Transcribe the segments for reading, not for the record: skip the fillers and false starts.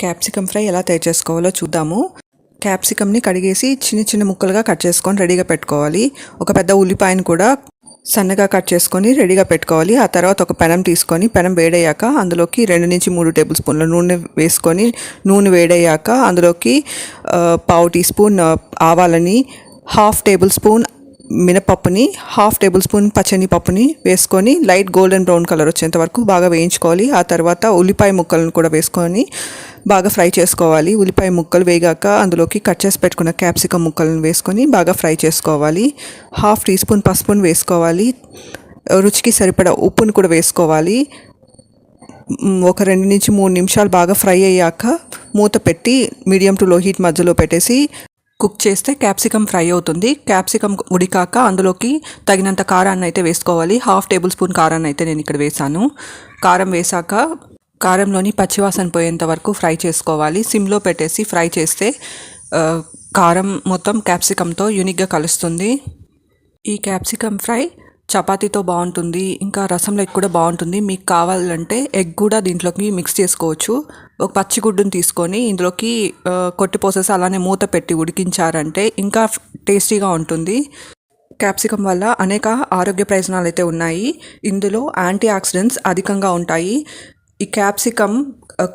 Capsicum fry ఎలా తయారు చేసుకోవాలో చూద్దాము. క్యాప్సికమ్ని కడిగేసి చిన్న చిన్న ముక్కలుగా కట్ చేసుకొని రెడీగా పెట్టుకోవాలి. ఒక పెద్ద ఉల్లిపాయను కూడా సన్నగా కట్ చేసుకొని రెడీగా పెట్టుకోవాలి. ఆ తర్వాత ఒక పెనం తీసుకొని పెనం వేడయ్యాక అందులోకి 2 నుంచి 3 టేబుల్ స్పూన్ల నూనె వేసుకొని నూనె వేడయ్యాక అందులోకి పావు టీ స్పూన్ ఆవాలని, 1/2 టేబుల్ స్పూన్ మినపప్పుని, 1/2 టేబుల్ స్పూన్ పచ్చనిపప్పుని వేసుకొని లైట్ గోల్డెన్ బ్రౌన్ కలర్ వచ్చేంత వరకు బాగా వేయించుకోవాలి. ఆ తర్వాత ఉల్లిపాయ ముక్కలను కూడా వేసుకొని బాగా ఫ్రై చేసుకోవాలి. ఉల్లిపాయ ముక్కలు వేగాక అందులోకి కట్ చేసి పెట్టుకున్న క్యాప్సికమ్ ముక్కలను వేసుకొని బాగా ఫ్రై చేసుకోవాలి. 1/2 టీ స్పూన్ పసుపును వేసుకోవాలి. రుచికి సరిపడా ఉప్పును కూడా వేసుకోవాలి. ఒక 2 నుంచి 3 నిమిషాలు బాగా ఫ్రై అయ్యాక మూత పెట్టి మీడియం టు లో హీట్ మధ్యలో పెట్టేసి కుక్ చేస్తే క్యాప్సికమ్ ఫ్రై అవుతుంది. క్యాప్సికమ్ ఉడికాక అందులోకి తగినంత కారాన్ని అయితే వేసుకోవాలి. 1/2 టేబుల్ స్పూన్ కారాన్ని అయితే నేను ఇక్కడ వేసాను. కారం వేసాక కారంలోని పచ్చివాసన పోయేంత వరకు ఫ్రై చేసుకోవాలి. సిమ్లో పెట్టేసి ఫ్రై చేస్తే కారం మొత్తం క్యాప్సికమ్తో యూనిక్గా కలుస్తుంది. ఈ క్యాప్సికమ్ ఫ్రై చపాతీతో బాగుంటుంది, ఇంకా రసంలోకి కూడా బాగుంటుంది. మీకు కావాలంటే ఎగ్ కూడా దీంట్లోకి మిక్స్ చేసుకోవచ్చు. ఒక పచ్చిగుడ్డుని తీసుకొని ఇందులోకి కొట్టిపోసేసి అలానే మూత పెట్టి ఉడికించారంటే ఇంకా టేస్టీగా ఉంటుంది. క్యాప్సికమ్ వల్ల అనేక ఆరోగ్య ప్రయోజనాలు అయితే ఉన్నాయి. ఇందులో యాంటీ ఆక్సిడెంట్స్ అధికంగా ఉంటాయి. ఈ క్యాప్సికమ్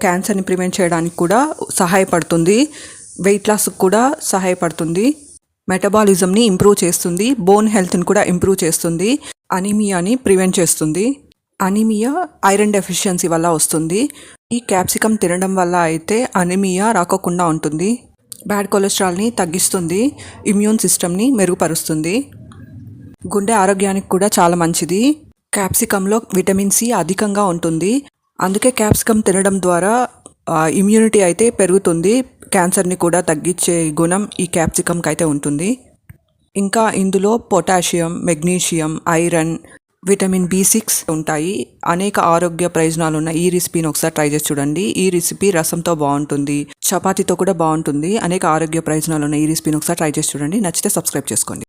క్యాన్సర్ని ప్రివెంట్ చేయడానికి కూడా సహాయపడుతుంది. వెయిట్ లాస్కి కూడా సహాయపడుతుంది. మెటబాలిజంని ఇంప్రూవ్ చేస్తుంది. బోన్ హెల్త్ని కూడా ఇంప్రూవ్ చేస్తుంది. అనీమియాని ప్రివెంట్ చేస్తుంది. అనీమియా ఐరన్ డెఫిషియన్సీ వల్ల వస్తుంది. ఈ క్యాప్సికమ్ తినడం వల్ల అయితే అనీమియా రాకోకుండా ఉంటుంది. బ్యాడ్ కొలెస్ట్రాల్ని తగ్గిస్తుంది. ఇమ్యూన్ సిస్టమ్ని మెరుగుపరుస్తుంది. గుండె ఆరోగ్యానికి కూడా చాలా మంచిది. క్యాప్సికంలో విటమిన్ సి అధికంగా ఉంటుంది. అందుకే క్యాప్సికమ్ తినడం ద్వారా ఇమ్యూనిటీ అయితే పెరుగుతుంది. క్యాన్సర్ని కూడా తగ్గించే గుణం ఈ క్యాప్సికమ్కి అయితే ఉంటుంది. ఇంకా ఇందులో potassium, magnesium, iron, vitamin B6 ఉంటాయి. అనేక ఆరోగ్య ప్రయోజనాలు ఉన్న ఈ రెసిపీని ఒకసారి ట్రై చేసి చూడండి. ఈ రెసిపీ రసంతో బాగుంటుంది, చపాతీతో కూడా బాగుంటుంది. అనేక ఆరోగ్య ప్రయోజనాలు ఉన్న ఈ రెసిపీని ఒకసారి ట్రై చేసి చూడండి. నచ్చితే సబ్స్క్రైబ్ చేసుకోండి.